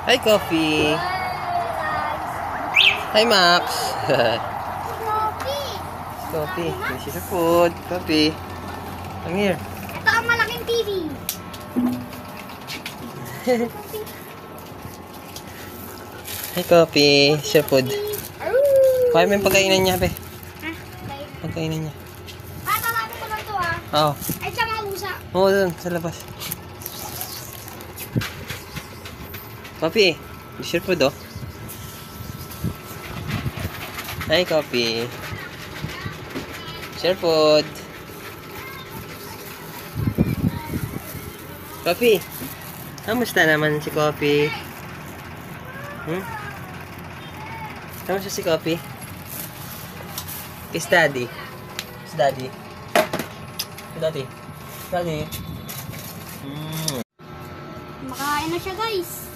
Hi, Coffee. Hi, Max. Coffee. This is your food. Coffee. Come here. Ito ang malaking TV. Hi, Coffee. This is your food. Kaya mo yung pagkainan niya, be. Ha? Pagkainan niya. Tatawagin ko lang to Oo. Ay, siya mga usa. Oo, dun. Sa labas. Coffee. This is your food, oh. Hi, Coffee. Share food. Coffee. Kamusta naman si Coffee? Kamusta si Coffee? Kiss Daddy. Kiss Daddy. Kiss Daddy. Daddy. Makain na siya, guys.